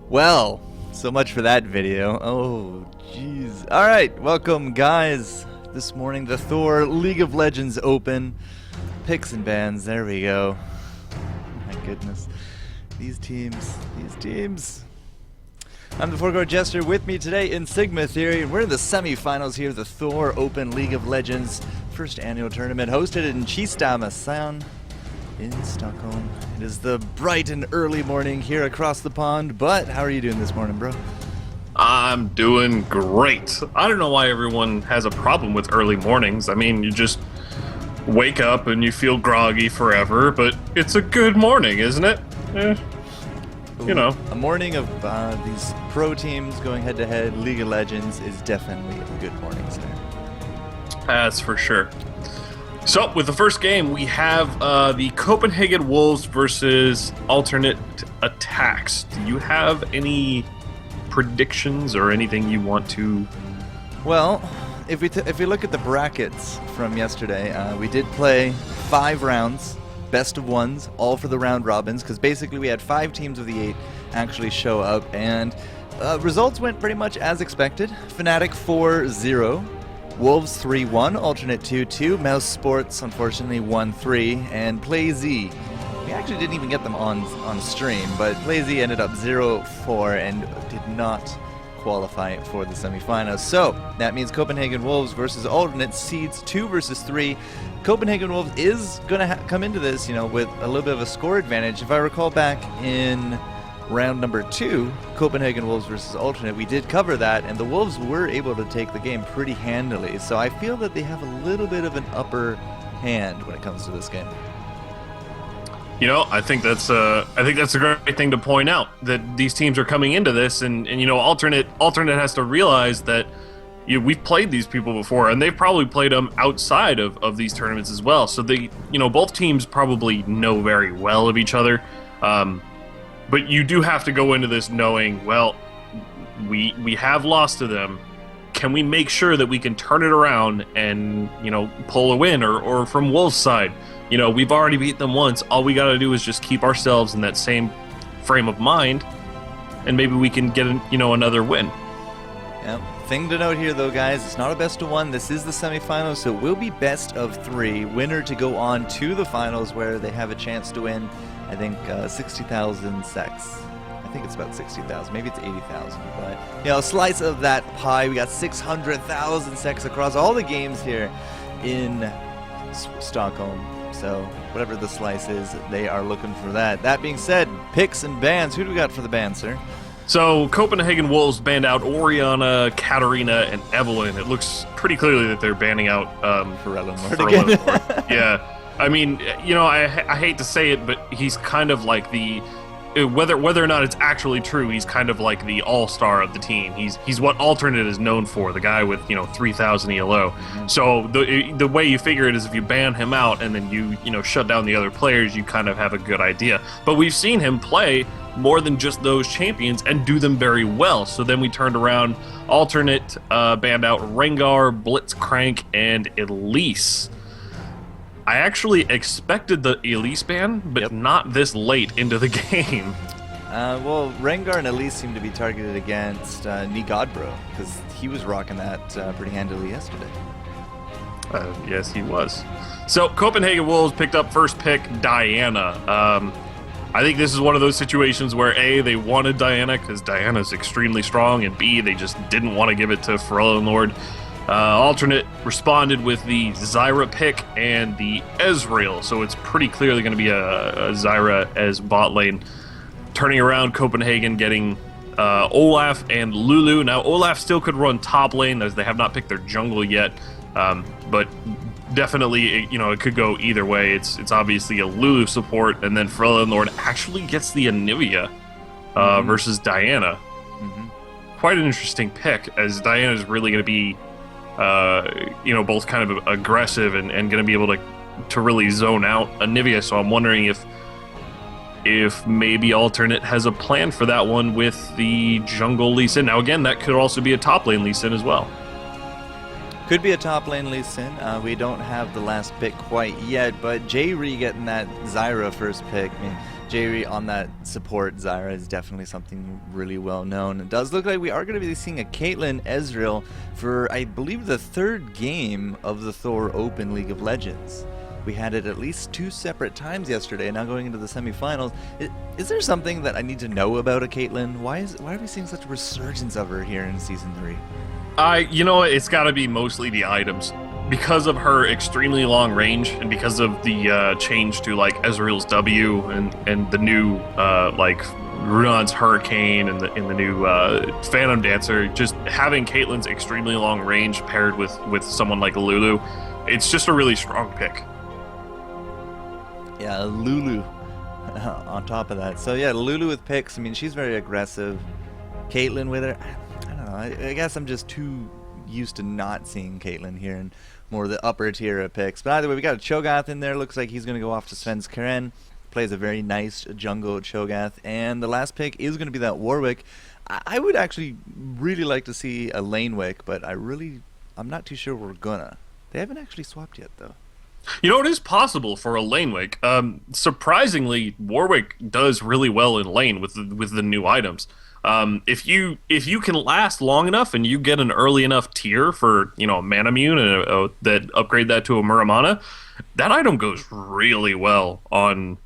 Well, so much for that video. Oh, jeez. Alright, welcome guys. This morning, the Thor League of Legends Open. Picks and bans, there we go. Oh my goodness. These teams. I'm the FourCourtJester. With me today in Sigma Theory, and we're in the semi-finals here of the Thor Open League of Legends first annual tournament, hosted in Kista in Stockholm. It is the bright and early morning here across the pond, but how are you doing this morning, bro? I'm doing great. I don't know why everyone has a problem with early mornings. I mean, you just wake up and you feel groggy forever, but it's a good morning, isn't it? You know. A morning of these pro teams going head-to-head, League of Legends, is definitely a good morning, sir. That's for sure. So, with the first game, we have the Copenhagen Wolves versus Alternate Attacks. Do you have any predictions or anything you want to... Well, if we look at the brackets from yesterday, we did play 5 rounds, best of ones, all for the round robins, because basically we had 5 teams of the 8 actually show up, and results went pretty much as expected. Fnatic 4-0. Wolves 3-1, Alternate 2-2, Mouse Sports unfortunately 1-3, and PlayZ. We actually didn't even get them on stream, but PlayZ ended up 0-4 and did not qualify for the semifinals. So that means Copenhagen Wolves versus Alternate seeds 2 versus 3. Copenhagen Wolves is gonna come into this, with a little bit of a score advantage. If I recall back in round number 2, Copenhagen Wolves versus Alternate, we did cover that, and the Wolves were able to take the game pretty handily. So I feel that they have a little bit of an upper hand when it comes to this game. I think that's a great thing to point out, that these teams are coming into this, and Alternate has to realize that we've played these people before, and they've probably played them outside of these tournaments as well. So they, both teams probably know very well of each other. But you do have to go into this knowing, well, we have lost to them. Can we make sure that we can turn it around and, pull a win? Or from Wolves' side, we've already beat them once. All we got to do is just keep ourselves in that same frame of mind, and maybe we can get, another win. Yep. Thing to note here, though, guys, it's not a best of 1. This is the semifinals, so it will be best of 3. Winner to go on to the finals, where they have a chance to win, I think, 60,000 secs. I think it's about 60,000. Maybe it's 80,000. But, a slice of that pie. We got 600,000 secs across all the games here in Stockholm. So, whatever the slice is, they are looking for that. That being said, picks and bans. Who do we got for the bans, sir? So, Copenhagen Wolves banned out Oriana, Katarina, and Evelyn. It looks pretty clearly that they're banning out for Eleanor. Yeah. I mean, I hate to say it, but he's kind of like the... Whether or not it's actually true, he's kind of like the all-star of the team. He's what Alternate is known for, the guy with 3,000 ELO. So the way you figure it is, if you ban him out and then you shut down the other players, you kind of have a good idea. But we've seen him play more than just those champions and do them very well. So then we turned around, Alternate banned out Rengar, Blitzcrank, and Elise. I actually expected the Elise ban, but not this late into the game. Well, Rengar and Elise seem to be targeted against Nigodbro, because he was rocking that pretty handily yesterday. Yes, he was. So, Copenhagen Wolves picked up first pick, Diana. I think this is one of those situations where A, they wanted Diana because Diana's extremely strong, and B, they just didn't want to give it to Pharrell Lord. Alternate responded with the Zyra pick and the Ezreal, so it's pretty clearly going to be a Zyra as bot lane. Turning around, Copenhagen getting Olaf and Lulu. Now, Olaf still could run top lane, as they have not picked their jungle yet, but definitely, it could go either way. It's obviously a Lulu support, and then Pharrell Lord actually gets the Anivia versus Diana. Quite an interesting pick, as Diana is really going to be both kind of aggressive and going to be able to really zone out Anivia. So I'm wondering if maybe Alternate has a plan for that one with the jungle Lee Sin. Now again, that could also be a top lane Lee Sin as well. Could be a top lane Lee Sin. We don't have the last pick quite yet, but Jayri getting that Zyra first pick. I mean, Jayri on that support Zyra is definitely something really well known. It does look like we are going to be seeing a Caitlyn Ezreal for, I believe, the third game of the Thor Open League of Legends. We had it at least 2 separate times yesterday, now going into the semifinals. Is there something that I need to know about a Caitlyn? Why are we seeing such a resurgence of her here in Season 3? You know, it's got to be mostly the items. Because of her extremely long range, and because of the change to like Ezreal's W and the new like Runon's Hurricane and the new Phantom Dancer, just having Caitlyn's extremely long range paired with someone like Lulu, it's just a really strong pick. Yeah, Lulu on top of that. So yeah, Lulu with picks. I mean, she's very aggressive. Caitlyn with her, I don't know. I guess I'm just too used to not seeing Caitlyn here and more the upper tier of picks. But either way, we got a Cho'Gath in there. Looks like he's going to go off to Sven's Karen. Plays a very nice jungle Cho'Gath. And the last pick is going to be that Warwick. I would actually really like to see a Lane Wick, but I'm not too sure we're gonna. They haven't actually swapped yet, though. You know, it is possible for a lane Wick. Surprisingly, Warwick does really well in lane with the new items. If you can last long enough and you get an early enough tier for, you know, Manamune and that upgrade that to a Muramana, that item goes really well on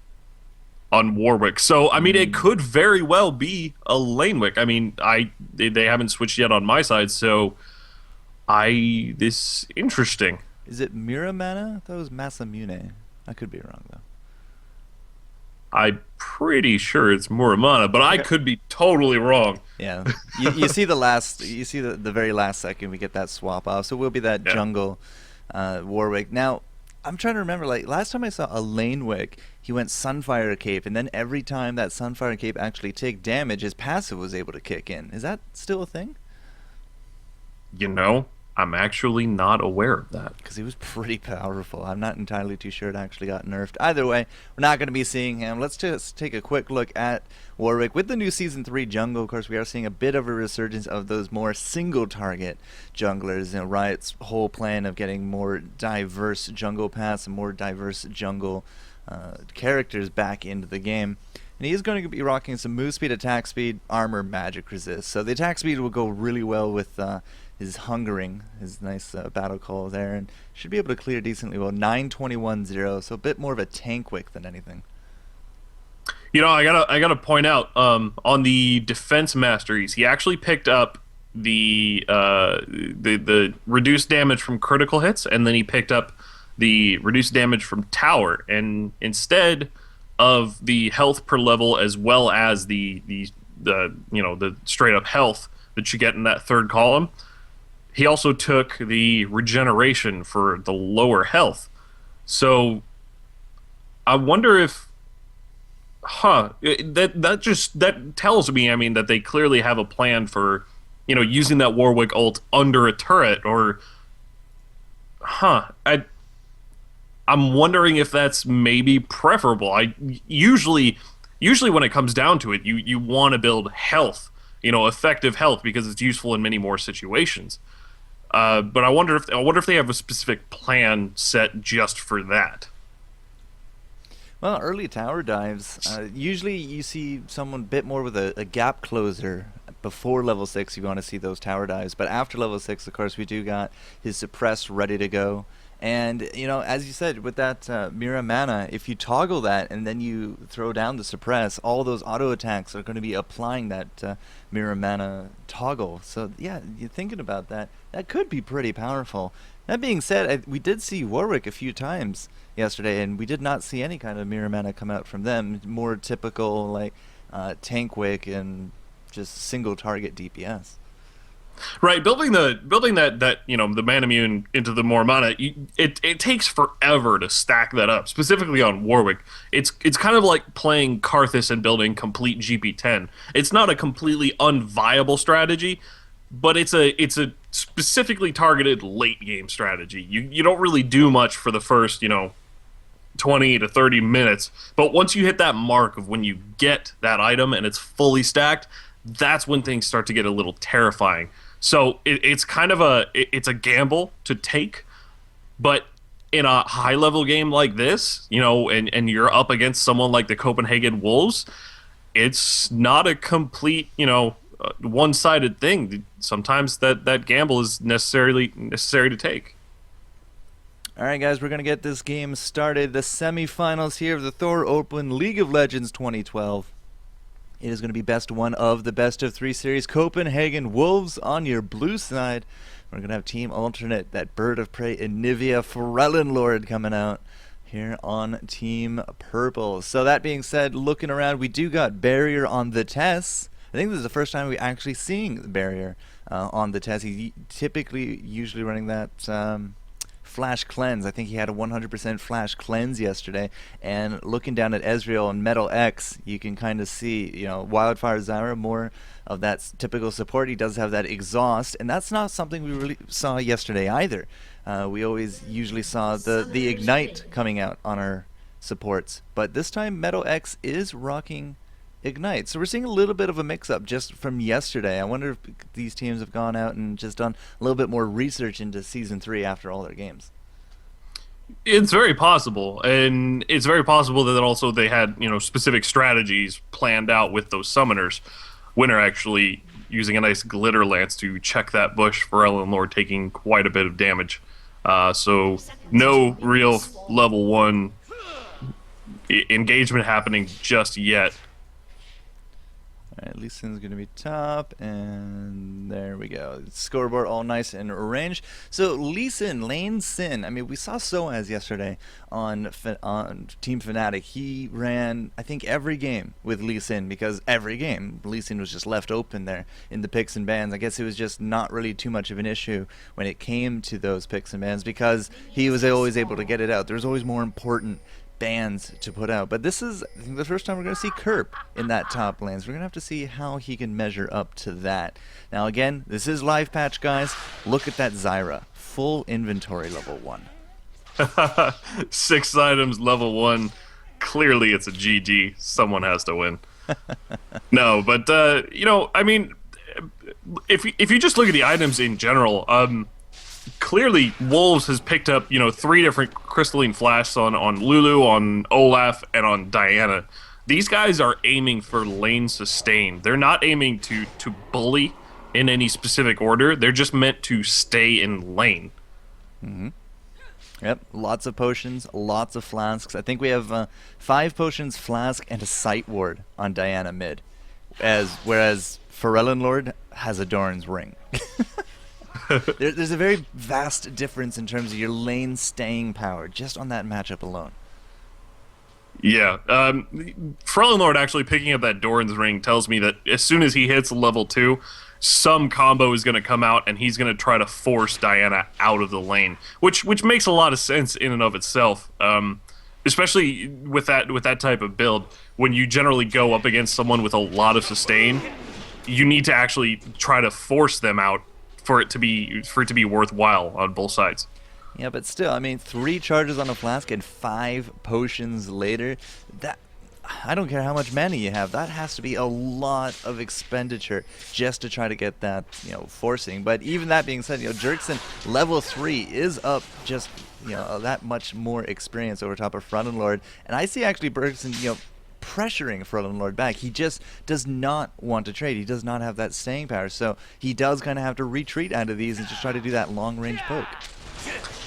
Warwick. So I mean, it could very well be a lane Wick. I mean, they haven't switched yet on my side, so this interesting. Is it Muramana? That was Masamune. I could be wrong though. I'm pretty sure it's Muramana, but I could be totally wrong. Yeah, you see the very last second we get that swap off, so we'll be that jungle Warwick. Now, I'm trying to remember, like last time I saw a lane Wick, he went Sunfire Cape, and then every time that Sunfire Cape actually took damage, his passive was able to kick in. Is that still a thing? You know, I'm actually not aware of that. Because he was pretty powerful. I'm not entirely too sure it actually got nerfed. Either way, we're not going to be seeing him. Let's just take a quick look at Warwick. With the new Season 3 jungle, of course, we are seeing a bit of a resurgence of those more single-target junglers. You know, Riot's whole plan of getting more diverse jungle paths and more diverse jungle characters back into the game. And he is going to be rocking some move speed, attack speed, armor, magic resist. So the attack speed will go really well with his hungering, his nice battle call there, and should be able to clear decently well. 921-0, so a bit more of a tank wick than anything. You know, I gotta point out on the defense masteries, he actually picked up the reduced damage from critical hits, and then he picked up the reduced damage from tower, and instead of the health per level as well as the you know, the straight up health that you get in that third column, he also took the regeneration for the lower health. So I wonder if that tells me, I mean, that they clearly have a plan for, you know, using that Warwick ult under a turret, or I'm wondering if that's maybe preferable. Usually when it comes down to it, you want to build health, you know, effective health, because it's useful in many more situations. But I wonder if they have a specific plan set just for that. Well, early tower dives, usually you see someone a bit more with a gap closer. Before level 6, you want to see those tower dives, but after level 6, of course, we do got his suppress ready to go. And, you know, as you said, with that Muramana, if you toggle that and then you throw down the suppress, all those auto attacks are going to be applying that Muramana toggle. So, yeah, you're thinking about that. That could be pretty powerful. That being said, we did see Warwick a few times yesterday, and we did not see any kind of Muramana come out from them. More typical, like, tank wick and just single target DPS. Right, building that you know, the Manamune into the Muramana, it takes forever to stack that up. Specifically on Warwick, it's kind of like playing Karthus and building complete GP10. It's not a completely unviable strategy, but it's a specifically targeted late game strategy. You don't really do much for the first, you know, 20 to 30 minutes, but once you hit that mark of when you get that item and it's fully stacked, that's when things start to get a little terrifying. So it's kind of it's a gamble to take, but in a high level game like this, and you're up against someone like the Copenhagen Wolves, it's not a complete, one-sided thing. Sometimes that gamble is necessary to take. All right, guys, we're going to get this game started. The semifinals here of the Thor Open League of Legends 2012. It is going to be best one of the best of 3 series. Copenhagen Wolves on your blue side. We're going to have team alternate, that Bird of Prey Anivia Forellenlord coming out here on team purple. So that being said, looking around, we do got Barrier on the Tess. I think this is the first time we're actually seeing the Barrier on the Tess. He's usually running that Flash Cleanse. I think he had a 100% Flash Cleanse yesterday. And looking down at Ezreal and Metal X, you can kind of see, Wildfire Zyra, more of that typical support. He does have that exhaust, and that's not something we really saw yesterday either. We always usually saw the Ignite coming out on our supports, but this time Metal X is rocking Ignite. So we're seeing a little bit of a mix-up just from yesterday. I wonder if these teams have gone out and just done a little bit more research into Season 3 after all their games. It's very possible, and it's very possible that also they had, specific strategies planned out with those summoners. Winner actually using a nice glitter lance to check that bush for Forellenlord, taking quite a bit of damage. So no real level 1 engagement happening just yet. Alright, Lee Sin's going to be top, and there we go. Scoreboard all nice and arranged. So Lee Sin, Lane Sin, I mean, we saw Soaz yesterday on Team Fnatic. He ran, I think, every game with Lee Sin, because every game Lee Sin was just left open there in the picks and bans. I guess it was just not really too much of an issue when it came to those picks and bans, because he was always able to get it out. There was always more important bans to put out. But this is, I think, the first time we're going to see Kerp in that top lane. So we're going to have to see how he can measure up to that. Now again, this is live patch, guys. Look at that Zyra. Full inventory level 1. 6 items, level 1. Clearly it's a GG. Someone has to win. No, but, I mean, if you just look at the items in general, clearly Wolves has picked up, 3 different crystalline flasks on Lulu, on Olaf, and on Diana. These guys are aiming for lane sustain. They're not aiming to bully in any specific order. They're just meant to stay in lane. Mm-hmm. Yep, lots of potions, lots of flasks. I think we have 5 potions, flask, and a sight ward on Diana mid, whereas Forellenlord has a Doran's ring. There's a very vast difference in terms of your lane staying power just on that matchup alone. Yeah, Forellenlord actually picking up that Doran's ring tells me that as soon as he hits level 2, some combo is going to come out and he's going to try to force Diana out of the lane, which makes a lot of sense in and of itself. Especially with that type of build, when you generally go up against someone with a lot of sustain, you need to actually try to force them out for it to be worthwhile on both sides. Yeah, but still, I mean, 3 charges on a flask and 5 potions later, that, I don't care how much mana you have, that has to be a lot of expenditure just to try to get that, forcing. But even that being said, Jerkson level 3 is up just, that much more experience over top of Forellenlord, and I see actually Bergson, pressuring Forellenlord back. He just does not want to trade. He does not have that staying power, so he does kind of have to retreat out of these and just try to do that long-range poke.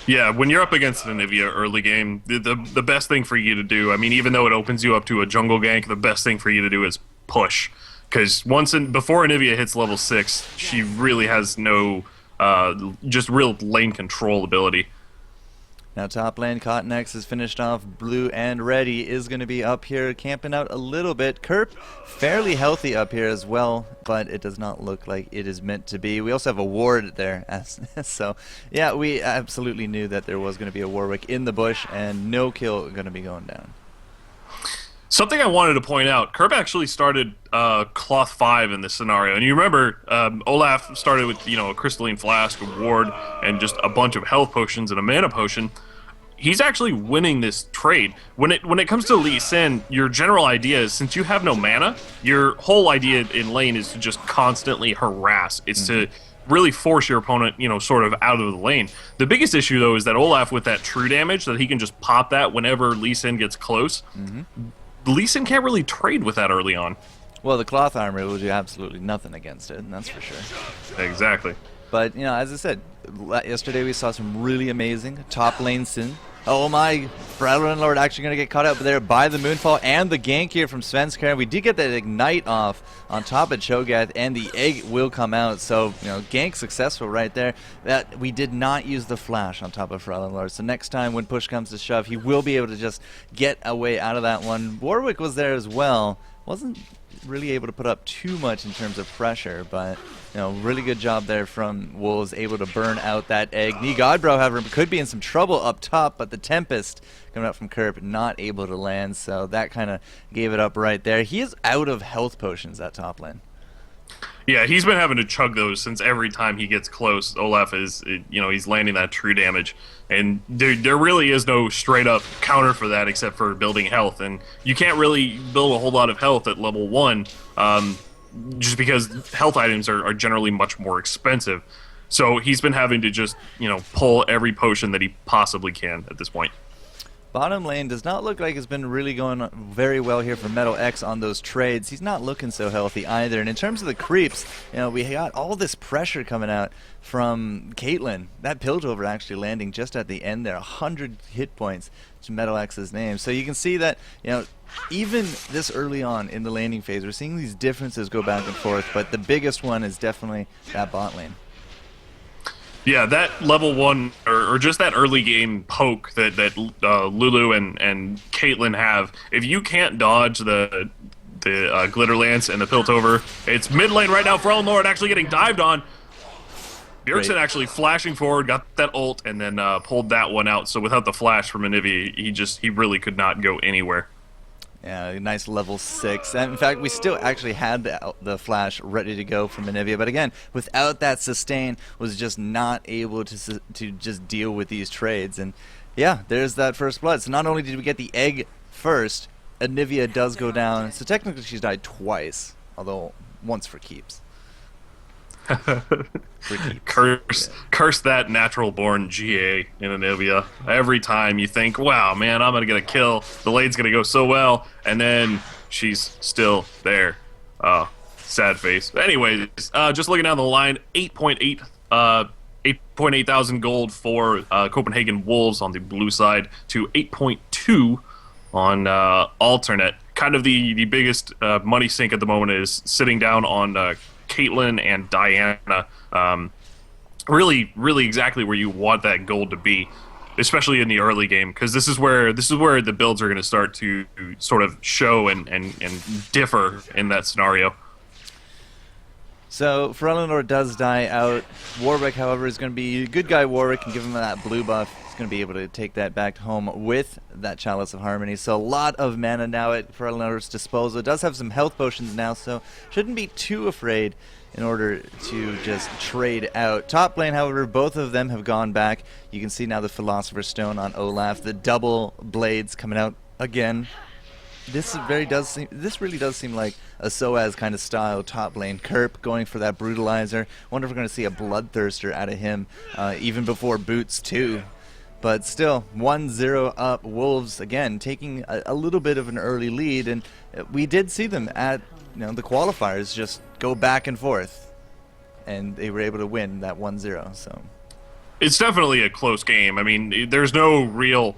Yeah, when you're up against an Anivia early game, the best thing for you to do, I mean, even though it opens you up to a jungle gank, the best thing for you to do is push. Because before Anivia hits level 6, she really has no just real lane control ability. Now top lane, Cotton X is finished off. Blue and Red is going to be up here camping out a little bit. Kerp fairly healthy up here as well, but it does not look like it is meant to be. We also have a ward there. So yeah, we absolutely knew that there was going to be a Warwick in the bush and no kill going to be going down. Something I wanted to point out, Kerp actually started Cloth 5 in this scenario. And you remember, Olaf started with, a crystalline flask, a ward, and just a bunch of health potions and a mana potion. He's actually winning this trade. When it comes to Lee Sin, your general idea is, since you have no mana, your whole idea in lane is to just constantly harass. It's to really force your opponent, sort of out of the lane. The biggest issue, though, is that Olaf, with that true damage, that he can just pop that whenever Lee Sin gets close. Lee Sin can't really trade with that early on. Well, the cloth armor will do absolutely nothing against it, and that's for sure. Exactly. But, as I said, yesterday we saw some really amazing top lane Sin. Oh my, Brother Lord actually going to get caught up there by the Moonfall and the gank here from Svenskeren. We did get that Ignite off on top of Cho'Gath, and the egg will come out. So, gank successful right there. That we did not use the flash on top of Brother Lord. So next time when push comes to shove, he will be able to just get a way out of that one. Warwick was there as well. Wasn't really able to put up too much in terms of pressure, but really good job there from Wolves, able to burn out that egg. Godbro, however, could be in some trouble up top, but the Tempest coming up from Kerp not able to land, so that kind of gave it up right there. He is out of health potions at top lane. Yeah, he's been having to chug those since every time he gets close. Olaf is, he's landing that true damage. And there really is no straight up counter for that except for building health. And you can't really build a whole lot of health at level 1 just because health items are generally much more expensive. So he's been having to just, pull every potion that he possibly can at this point. Bottom lane does not look like it's been really going very well here for Metal X on those trades. He's not looking so healthy either. And in terms of the creeps, we got all this pressure coming out from Caitlyn. That Piltover actually landing just at the end there, 100 hit points to Metal X's name. So you can see that, even this early on in the laning phase, we're seeing these differences go back and forth, but the biggest one is definitely that bot lane. Yeah, that level 1, or just that early game poke that Lulu and Caitlyn have, if you can't dodge the Glitter Lance and the Piltover, it's mid lane right now for All Lord actually getting dived on. Bjergsen actually flashing forward, got that ult, and then pulled that one out. So without the flash from Anivia, he really could not go anywhere. Yeah, nice level 6. And in fact, we still actually had the flash ready to go from Anivia, but again, without that sustain, was just not able to just deal with these trades. And yeah, there's that first blood. So not only did we get the egg first, Anivia does go down. So technically she's died twice, although once for keeps. Curse that natural born GA in Anivia. Every time you think, wow, man, I'm gonna get a kill, the lane's gonna go so well, and then she's still there. Sad face. But anyways, just looking down the line, 8.8 thousand gold for Copenhagen Wolves on the blue side to 8.2 on alternate. Kind of the biggest money sink at the moment is sitting down on Caitlyn and Diana. Really exactly where you want that gold to be, especially in the early game, because this is where the builds are going to start to sort of show and differ in that scenario. So Ferellinor does die out. Warwick, however, is going to be good guy. Warwick can give him that blue buff. He's going to be able to take that back home with that Chalice of Harmony. So a lot of mana now at Ferellinor's disposal. It does have some health potions now, so shouldn't be too afraid in order to just trade out. Top lane, however, both of them have gone back. You can see now the Philosopher's Stone on Olaf. The double blades coming out again. This really does seem like a Soaz kind of style top lane. Kerp going for that brutalizer. Wonder if we're going to see a bloodthirster out of him even before Boots too. But still, 1-0 up. Wolves again taking a little bit of an early lead, and we did see them at the qualifiers just go back and forth, and they were able to win that 1-0. So. It's definitely a close game. I mean, there's no real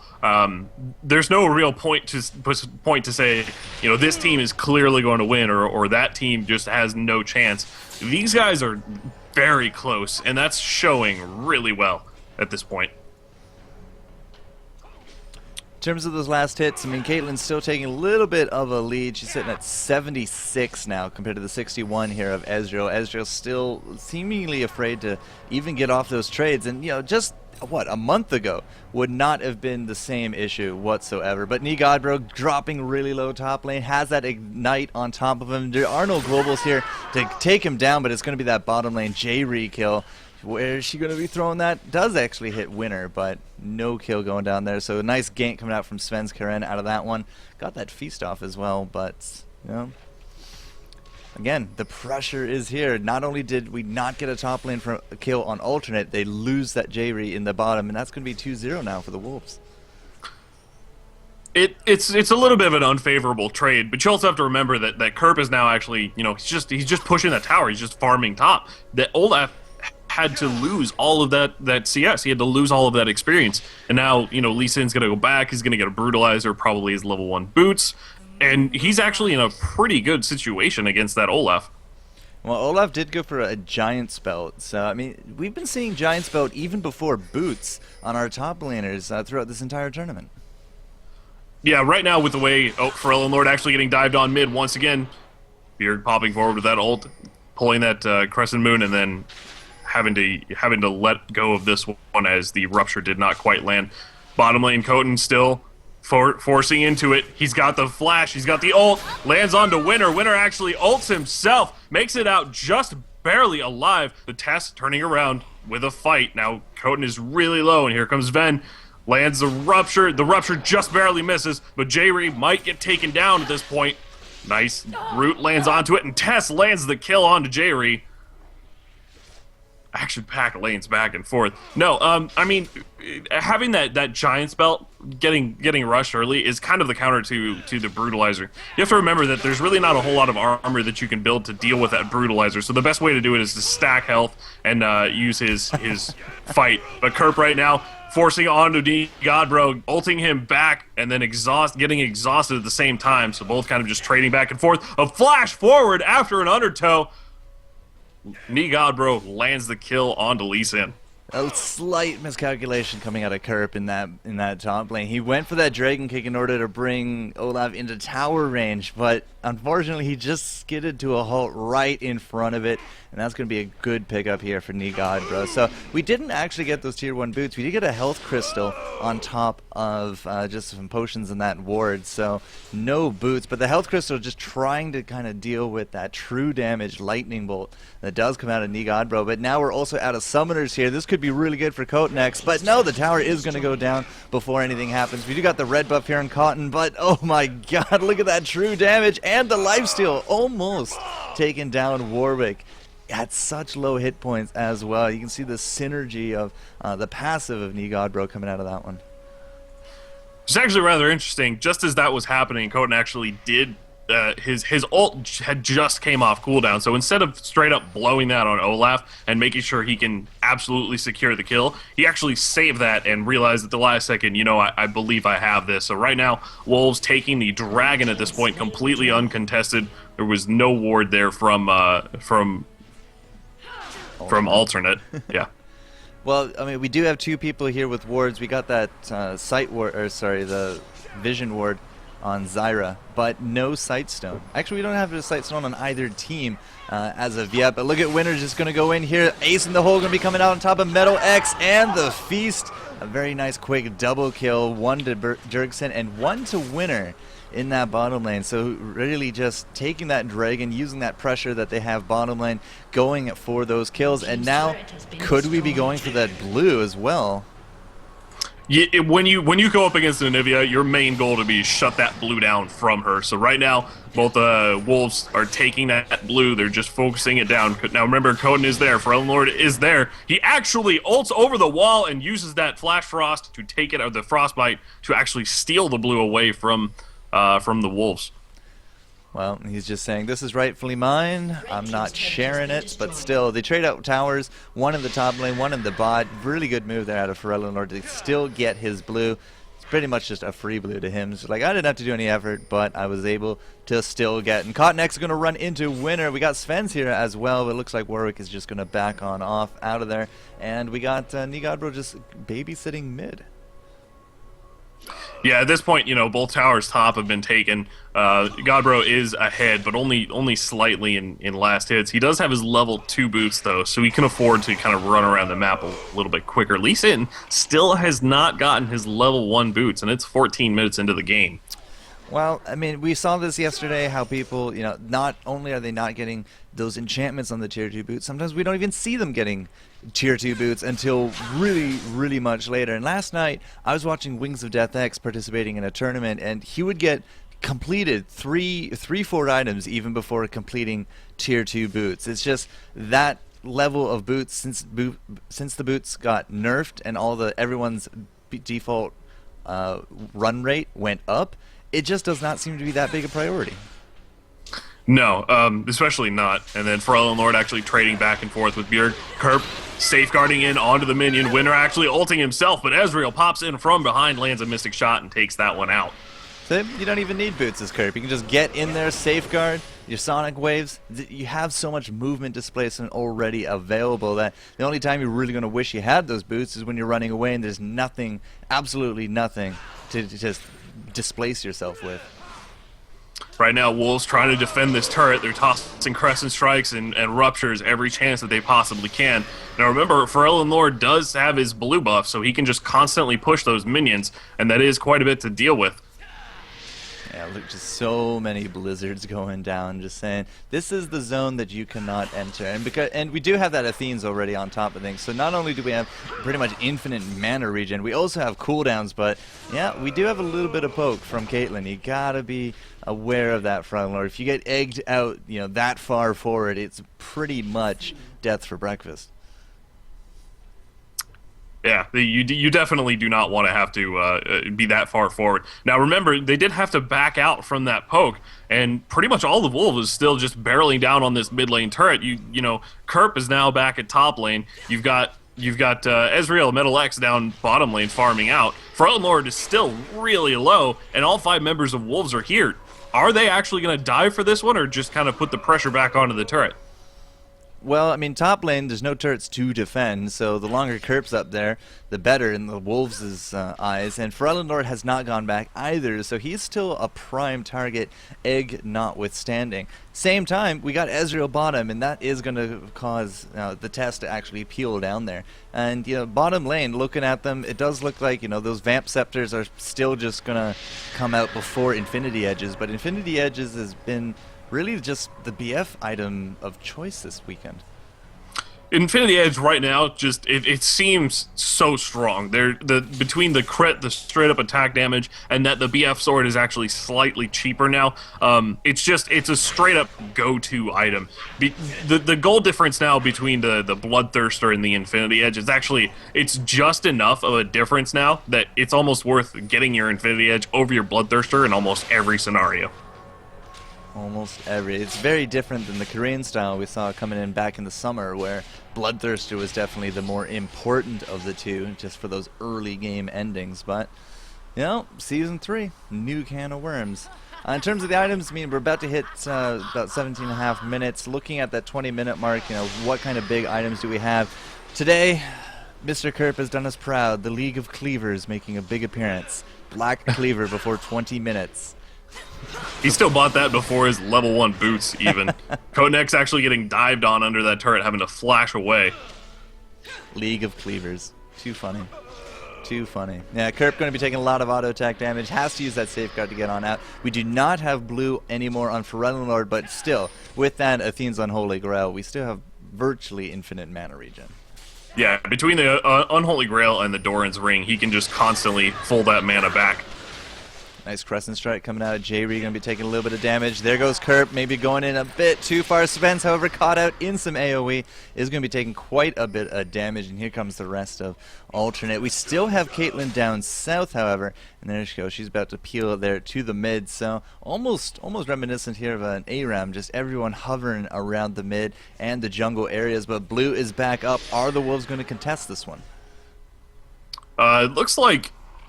point to say, this team is clearly going to win or that team just has no chance. These guys are very close, and that's showing really well at this point. In terms of those last hits, I mean, Caitlyn's still taking a little bit of a lead. She's sitting at 76 now compared to the 61 here of Ezreal. Ezreal's still seemingly afraid to even get off those trades. And, just, a month ago would not have been the same issue whatsoever. But Godbro dropping really low top lane, has that Ignite on top of him. There are no globals here to take him down, but it's going to be that bottom lane J-Re kill. Where is she going to be throwing that? Does actually hit Winner, but no kill going down there. So a nice gank coming out from Svenskeren out of that one. Got that feast off as well, but, Again, the pressure is here. Not only did we not get a top lane for a kill on alternate, they lose that J-Re in the bottom, and that's going to be 2-0 now for the Wolves. It's a little bit of an unfavorable trade, but you also have to remember that Kerp is now actually, he's just pushing that tower. He's just farming top. That Olaf had to lose all of that CS. He had to lose all of that experience, and now Lee Sin's gonna go back. He's gonna get a brutalizer, probably his level 1 boots, and he's actually in a pretty good situation against that Olaf. Well, Olaf did go for a giant spell, so I mean we've been seeing giant spell even before boots on our top laners throughout this entire tournament. Yeah, right now with the way Pharrell and Lord actually getting dived on mid once again, Beard popping forward with that ult, pulling that Crescent Moon, and then having to let go of this one as the rupture did not quite land. Bottom lane, Coton still forcing into it. He's got the flash, he's got the ult, lands onto Winner. Winner actually ults himself, makes it out just barely alive. The Test turning around with a fight. Now Coton is really low, and here comes Ven. Lands the rupture. The rupture just barely misses, but J-Re might get taken down at this point. Nice root lands onto it, and Tess lands the kill onto J-Re. Action pack lanes back and forth. No, I mean, having that giant spell getting rushed early is kind of the counter to the brutalizer. You have to remember that there's really not a whole lot of armor that you can build to deal with that brutalizer. So the best way to do it is to stack health and use his fight. But Kerp right now forcing onto D Godbro, ulting him back, and then getting exhausted at the same time. So both kind of just trading back and forth. A flash forward after an undertow. Knee Godbro lands the kill onto Lee Sin. A slight miscalculation coming out of Kerp in that top lane. He went for that Dragon Kick in order to bring Olaf into tower range, but unfortunately he just skidded to a halt right in front of it, and that's going to be a good pickup here for Knee Godbro. So we didn't actually get those tier 1 boots. We did get a health crystal on top of just some potions in that ward, so no boots, but the health crystal just trying to kind of deal with that true damage lightning bolt that does come out of Knee Godbro. But now we're also out of summoners here. This could be really good for Cotonex, but no, the tower is going to go down before anything happens. We do got the red buff here on Cotton, but oh my god, look at that true damage and the lifesteal almost taking down Warwick at such low hit points as well. You can see the synergy of the passive of Knee Godbro coming out of that one. It's actually rather interesting. Just as that was happening, Coton actually did his ult had just came off cooldown, so instead of straight up blowing that on Olaf and making sure he can absolutely secure the kill, he actually saved that and realized at the last second, I believe I have this. So right now, Wolves taking the dragon at this point completely uncontested. There was no ward there from alternate. Yeah. Well, I mean, we do have 2 people here with wards. We got that sight ward, or sorry, the vision ward on Zyra, but no Sightstone. Actually, we don't have a Sightstone on either team as of yet, but look at Winner just going to go in here. Ace in the hole going to be coming out on top of Metal X, and the Feast. A very nice quick double kill, 1 to Jerkson and 1 to Winner in that bottom lane. So really just taking that dragon, using that pressure that they have bottom lane, going for those kills, and now could we be going for that blue as well? Yeah, when you go up against Anivia, your main goal to be shut that blue down from her. So right now, both Wolves are taking that blue. They're just focusing it down. Now remember, Coton is there. Pharrell Lord is there. He actually ults over the wall and uses that Flash Frost to take it, or the Frostbite, to actually steal the blue away from the Wolves. Well, he's just saying, this is rightfully mine, I'm not sharing it, but still, they trade out towers, 1 in the top lane, 1 in the bot. Really good move there out of Pharrell in order to still get his blue. It's pretty much just a free blue to him. So, like, I didn't have to do any effort, but I was able to still get. And Cottonex is going to run into Winner. We got Sven's here as well, but it looks like Warwick is just going to back on off out of there. And we got Knee Godbro just babysitting mid. Yeah, at this point, both towers top have been taken. Godbro is ahead, but only slightly in last hits. He does have his level 2 boots, though, so he can afford to kind of run around the map a little bit quicker. Lee Sin still has not gotten his level 1 boots, and it's 14 minutes into the game. Well, I mean, we saw this yesterday, how people, not only are they not getting those enchantments on the tier 2 boots, sometimes we don't even see them getting tier 2 boots until really, really much later. And last night, I was watching Wings of Death X participating in a tournament, and he would get completed three Ford items even before completing tier 2 boots. It's just that level of boots since the boots got nerfed and everyone's default run rate went up. It just does not seem to be that big a priority. No, especially not. And then Forellian Lord actually trading back and forth with Bjerg. Kerp safeguarding in onto the minion. Winner actually ulting himself, but Ezreal pops in from behind, lands a Mystic Shot, and takes that one out. So you don't even need boots as Kerp. You can just get in there, safeguard your Sonic Waves. You have so much movement displacement already available that the only time you're really going to wish you had those boots is when you're running away and there's nothing, absolutely nothing, to just displace yourself with. Right now, Wolves trying to defend this turret. They're tossing Crescent Strikes and Ruptures every chance that they possibly can. Now remember, Forellian Lord does have his blue buff, so he can just constantly push those minions, and that is quite a bit to deal with. Yeah, look, just so many blizzards going down, just saying, this is the zone that you cannot enter. And we do have that Athene's already on top of things, so not only do we have pretty much infinite mana regen, we also have cooldowns, but yeah, we do have a little bit of poke from Caitlyn. You gotta be aware of that, Forellian Lord. If you get egged out, that far forward, it's pretty much death for breakfast. Yeah, you definitely do not want to have to be that far forward. Now remember, they did have to back out from that poke, and pretty much all the Wolves is still just barreling down on this mid lane turret. You know, Kerp is now back at top lane. You've got Ezreal, Metal X down bottom lane farming out. Forellian Lord is still really low, and all 5 members of Wolves are here. Are they actually going to dive for this one, or just kind of put the pressure back onto the turret? Well, I mean, top lane, there's no turrets to defend, so the longer Kerp's up there, the better in the Wolves' eyes. And Forellian Lord has not gone back either, so he's still a prime target, egg notwithstanding. Same time, we got Ezreal bottom, and that is going to cause the test to actually peel down there. And, bottom lane, looking at them, it does look like, those Vamp Scepters are still just going to come out before Infinity Edges, but Infinity Edges has been really just the BF item of choice this weekend. Infinity Edge right now, just it seems so strong. Between the crit, the straight up attack damage, and that the BF sword is actually slightly cheaper now. It's a straight up go-to item. The goal difference now between the Bloodthirster and the Infinity Edge is it's just enough of a difference now that it's almost worth getting your Infinity Edge over your Bloodthirster in almost every scenario. Almost every. It's very different than the Korean style we saw coming in back in the summer, where Bloodthirster was definitely the more important of the two, just for those early game endings. But, Season 3, new can of worms. In terms of the items, we're about to hit about 17 and a half minutes. Looking at that 20-minute mark, what kind of big items do we have? Today, Mr. Kerp has done us proud. The League of Cleavers making a big appearance. Black Cleaver before 20 minutes. He still bought that before his level 1 boots, even. Codenex actually getting dived on under that turret, having to flash away. League of Cleavers. Too funny. Too funny. Yeah, Kerp going to be taking a lot of auto attack damage. Has to use that safeguard to get on out. We do not have blue anymore on Forellian Lord, but still, with that Athene's Unholy Grail, we still have virtually infinite mana regen. Yeah, between the Unholy Grail and the Doran's Ring, he can just constantly fold that mana back. Nice Crescent Strike coming out of J-Ree, going to be taking a little bit of damage. There goes Kerp, maybe going in a bit too far. Spence, however, caught out in some AoE, is going to be taking quite a bit of damage, and here comes the rest of Alternate. We still have Caitlyn down south, however, and there she goes. She's about to peel there to the mid, so almost reminiscent here of an ARAM, just everyone hovering around the mid and the jungle areas, but blue is back up. Are the Wolves going to contest this one?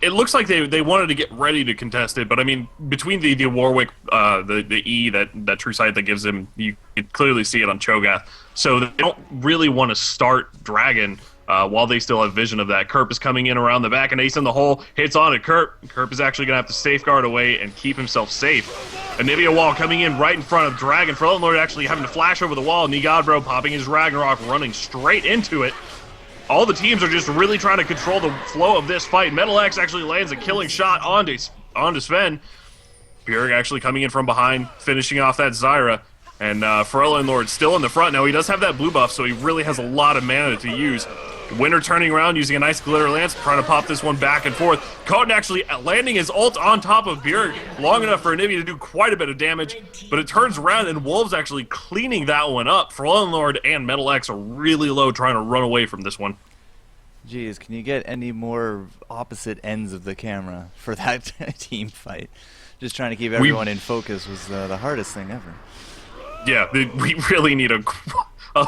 It looks like they wanted to get ready to contest it, but I mean, between the Warwick, the E that True Sight that gives him, you can clearly see it on Cho'Gath. So they don't really want to start Dragon while they still have vision of that. Kerp is coming in around the back, and Ace in the hole hits on it. Kerp is actually going to have to safeguard away and keep himself safe. Anivia wall coming in right in front of Dragon. Forellian Lord actually having to flash over the wall. Nigadbro popping his Ragnarok, running straight into it. All the teams are just really trying to control the flow of this fight. Metal X actually lands a killing shot onto Sven. Bjerg actually coming in from behind, finishing off that Zyra. And Forellian Lord still in the front. Now, he does have that blue buff, so he really has a lot of mana to use. Winter turning around, using a nice glitter lance, trying to pop this one back and forth. Coden actually landing his ult on top of Bjerg, long enough for Anivia to do quite a bit of damage, but it turns around and Wolves actually cleaning that one up. Fallen Lord and Metal X are really low, trying to run away from this one. Geez, can you get any more opposite ends of the camera for that team fight? Just trying to keep everyone in focus was the hardest thing ever. Yeah, we really need a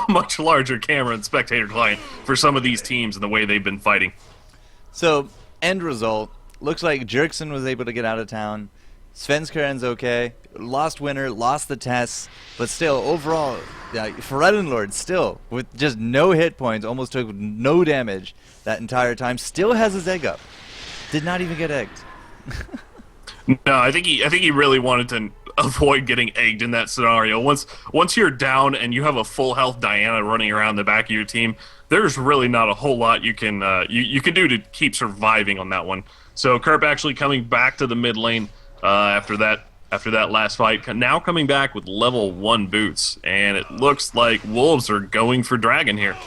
much larger camera and spectator client for some of these teams and the way they've been fighting. So, end result, looks like Jerkson was able to get out of town. Svenskaren's okay. Lost Winter, lost the tests, but still, overall, Lord still, with just no hit points, almost took no damage that entire time, still has his egg up. Did not even get egged. No, I think he really wanted to avoid getting egged in that scenario. Once you're down and you have a full health Diana running around the back of your team, there's really not a whole lot you can you can do to keep surviving on that one. So Kerp actually coming back to the mid lane after that last fight, now coming back with level 1 boots, and it looks like Wolves are going for Dragon here.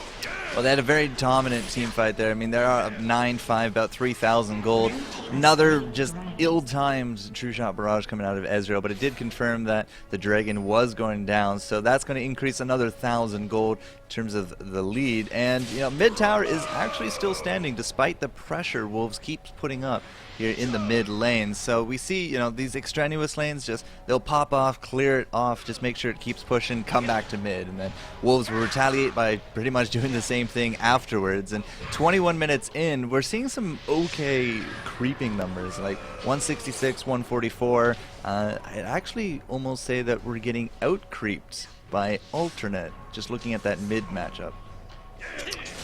Well, they had a very dominant team fight there. I mean, there are 9-5, about 3,000 gold. Another just ill-timed True Shot Barrage coming out of Ezreal, but it did confirm that the Dragon was going down, so that's going to increase another 1,000 gold in terms of the lead. And, you know, mid tower is actually still standing despite the pressure Wolves keeps putting up here in the mid lane. So we see, you know, these extraneous lanes, just they'll pop off, clear it off, just make sure it keeps pushing, come back to mid, and then Wolves will retaliate by pretty much doing the same thing afterwards. And 21 minutes in, we're seeing some okay creeping numbers, like 166, 144. I'd actually almost say that we're getting out creeped by alternate, just looking at that mid matchup.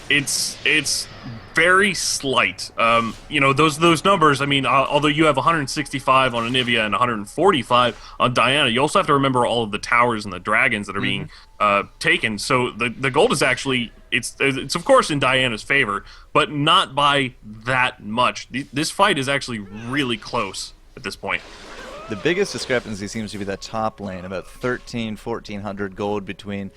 It's very slight. You know, those numbers, I mean, although you have 165 on Anivia and 145 on Diana, you also have to remember all of the towers and the dragons that are being taken. So the gold is actually, it's of course in Diana's favor, but not by that much. This fight is actually really close at this point. The biggest discrepancy seems to be that top lane, about 1,400 gold between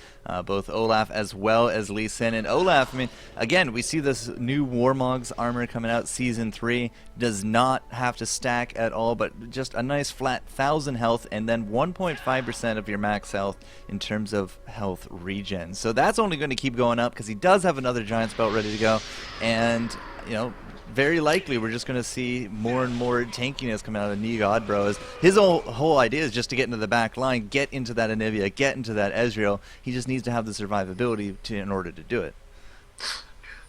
both Olaf as well as Lee Sin. And Olaf, I mean, again, we see this new Warmog's armor coming out, Season 3, does not have to stack at all, but just a nice flat 1,000 health and then 1.5% of your max health in terms of health regen. So that's only going to keep going up because he does have another giant spell ready to go. And, you know, very likely we're just going to see more and more tankiness coming out of Nigod, bro. His whole idea is just to get into the back line, get into that Anivia, get into that Ezreal. He just needs to have the survivability in order to do it.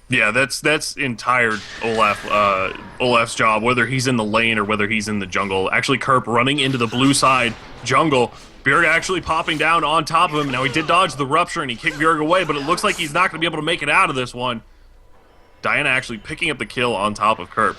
Yeah, that's entire Olaf's job, whether he's in the lane or whether he's in the jungle. Actually, Kerp running into the blue side jungle. Bjerg actually popping down on top of him. Now, he did dodge the rupture and he kicked Bjerg away, but it looks like he's not going to be able to make it out of this one. Diana actually picking up the kill on top of Kerp.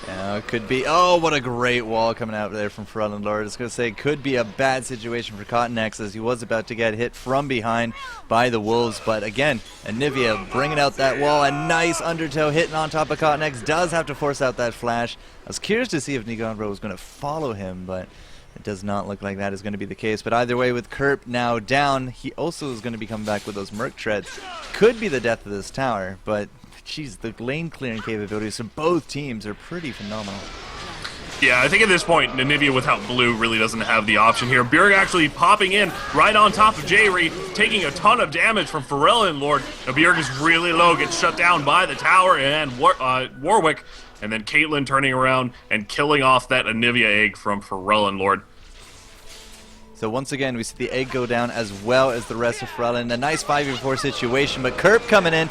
Yeah, it could be. Oh, what a great wall coming out there from Forellan Lord. I was going to say, could be a bad situation for Cottonex as he was about to get hit from behind by the Wolves. But again, Anivia bringing out that wall. A nice undertow hitting on top of Cottonex. Does have to force out that flash. I was curious to see if Nigandro was going to follow him, but it does not look like that is going to be the case. But either way, with Kerp now down, he also is going to be coming back with those Merc Treads. Could be the death of this tower, but geez, the lane clearing capabilities of both teams are pretty phenomenal. Yeah, I think at this point, Anivia without blue really doesn't have the option here. Bjerg actually popping in right on top of Jayri, taking a ton of damage from Forellan Lord. Now Bjerg is really low, gets shut down by the tower and Warwick, and then Caitlyn turning around and killing off that Anivia egg from Forellan Lord. So once again, we see the egg go down as well as the rest of Forellan. A nice 5v4 situation, but Kerp coming in,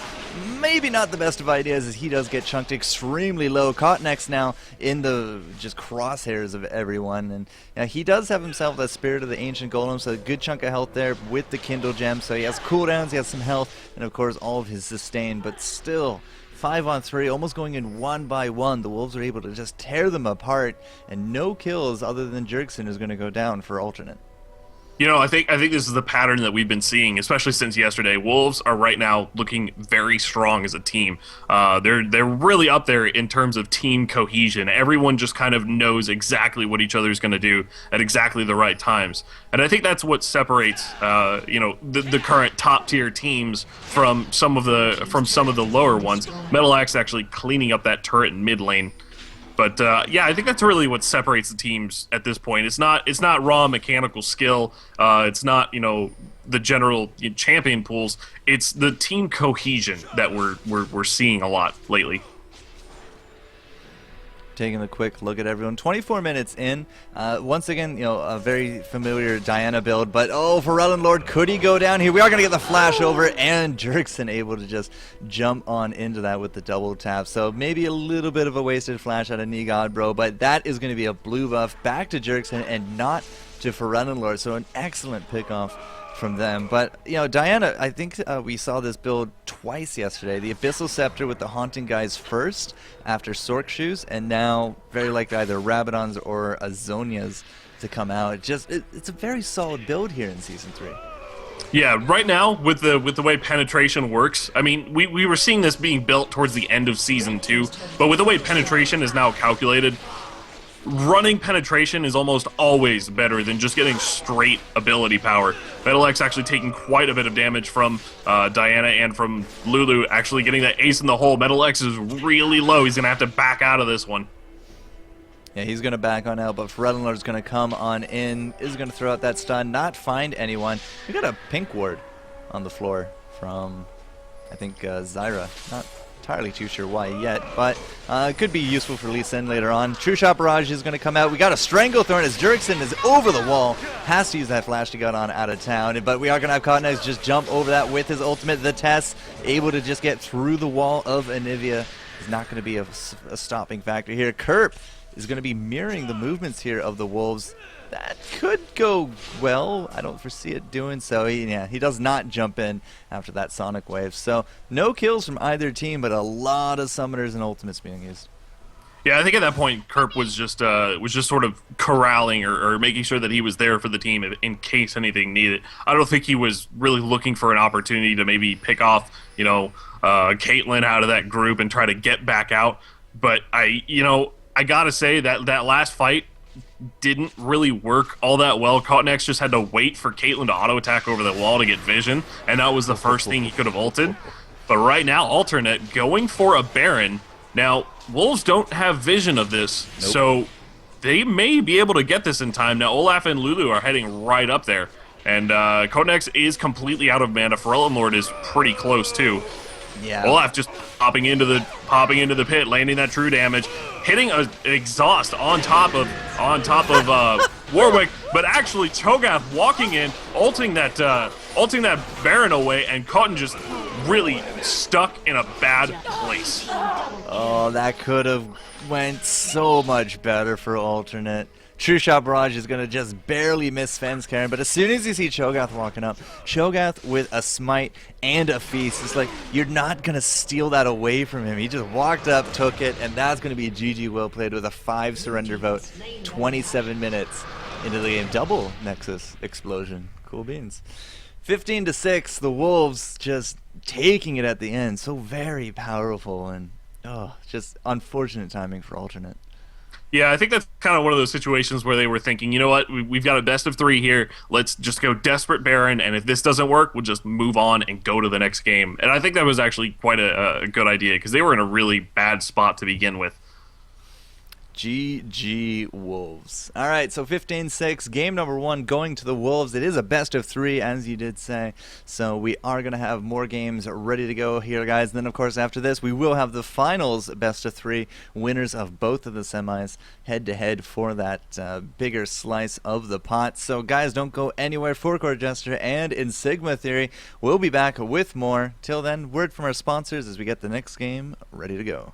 maybe not the best of ideas as he does get chunked extremely low. Cottonex now in the just crosshairs of everyone, and you know, he does have himself that Spirit of the Ancient Golem, so a good chunk of health there with the Kindle Gem. So he has cooldowns, he has some health, and of course all of his sustain, but still 5-on-3, almost going in 1-by-1. The Wolves are able to just tear them apart, and no kills other than Jerkson is going to go down for alternate. I think this is the pattern that we've been seeing, especially since yesterday. Wolves are right now looking very strong as a team. They're really up there in terms of team cohesion. Everyone just kind of knows exactly what each other is going to do at exactly the right times, and I think that's what separates the current top tier teams from some of the lower ones. Metal Axe actually cleaning up that turret in mid lane. But yeah, I think that's really what separates the teams at this point. It's not raw mechanical skill. It's not the general champion pools. It's the team cohesion that we're seeing a lot lately. Taking a quick look at everyone. 24 minutes in. Once again, a very familiar Diana build. But, Forellan Lord, could he go down here? We are going to get the flash over, and Jerkson able to just jump on into that with the double tap. So maybe a little bit of a wasted flash out of Nigad, bro. But that is going to be a blue buff back to Jerkson and not to Forellan Lord. So an excellent pickoff from them. But Diana, I think we saw this build twice yesterday. The Abyssal Scepter with the Haunting guys first after Sork Shoes, and now very likely either Rabadons or Azonias to come out. It's a very solid build here in Season 3. Yeah, right now with the way penetration works, I mean, we were seeing this being built towards the end of Season 2, but with the way penetration is now calculated, running penetration is almost always better than just getting straight ability power. Metal X actually taking quite a bit of damage from Diana and from Lulu, actually getting that ace in the hole. Metal X is really low. He's going to have to back out of this one. Yeah, he's going to back on out, but Forellan Lord is going to come on in, is going to throw out that stun, not find anyone. We got a pink ward on the floor from, I think, Zyra. Not entirely too sure why yet, but could be useful for Lee Sin later on. True Shot Barrage is going to come out. We got a Stranglethorn as Jerkson is over the wall. Has to use that flash to get on out of town, but we are going to have Cottonex just jump over that with his ultimate. The Tess able to just get through the wall of Anivia is not going to be a stopping factor here. Kerp is going to be mirroring the movements here of the Wolves. That could go well. I don't foresee it doing so. He does not jump in after that Sonic Wave. So no kills from either team, but a lot of summoners and ultimates being used. Yeah, I think at that point, Kerp was just sort of corralling or making sure that he was there for the team in case anything needed. I don't think he was really looking for an opportunity to maybe pick off, Caitlyn out of that group and try to get back out. But I gotta say that last fight didn't really work all that well. Cottonex just had to wait for Caitlyn to auto-attack over the wall to get vision, and that was the first thing he could have ulted. But right now, Alternate going for a Baron. Now, Wolves don't have vision of this, so they may be able to get this in time. Now, Olaf and Lulu are heading right up there, and Cottonex is completely out of mana. Forellan Lord is pretty close, too. Yeah. Olaf just popping into the pit, landing that true damage, hitting an exhaust on top of Warwick, but actually Cho'Gath walking in, ulting that Baron away, and Cotton just really stuck in a bad place. Oh, that could have went so much better for Alternate. True Shot Barrage is going to just barely miss Fence Karen, but as soon as you see Cho'Gath walking up, Cho'Gath with a smite and a feast, it's like, you're not going to steal that away from him. He just walked up, took it, and that's going to be a GG well played with a 5 surrender vote, 27 minutes into the game. Double Nexus explosion. Cool beans. 15-6, the Wolves just taking it at the end. So very powerful, and just unfortunate timing for Alternate. Yeah, I think that's kind of one of those situations where they were thinking, you know what, we've got a best of 3 here. Let's just go desperate Baron, and if this doesn't work, we'll just move on and go to the next game. And I think that was actually quite a good idea, because they were in a really bad spot to begin with. GG Wolves. All right, so 15-6, game number 1 going to the Wolves. It is a best of 3, as you did say. So we are going to have more games ready to go here, guys. And then, of course, after this, we will have the finals best of 3, winners of both of the semis, head-to-head for that bigger slice of the pot. So, guys, don't go anywhere. FourCourtJester and in Sigma Theory, we'll be back with more. Till then, word from our sponsors as we get the next game ready to go.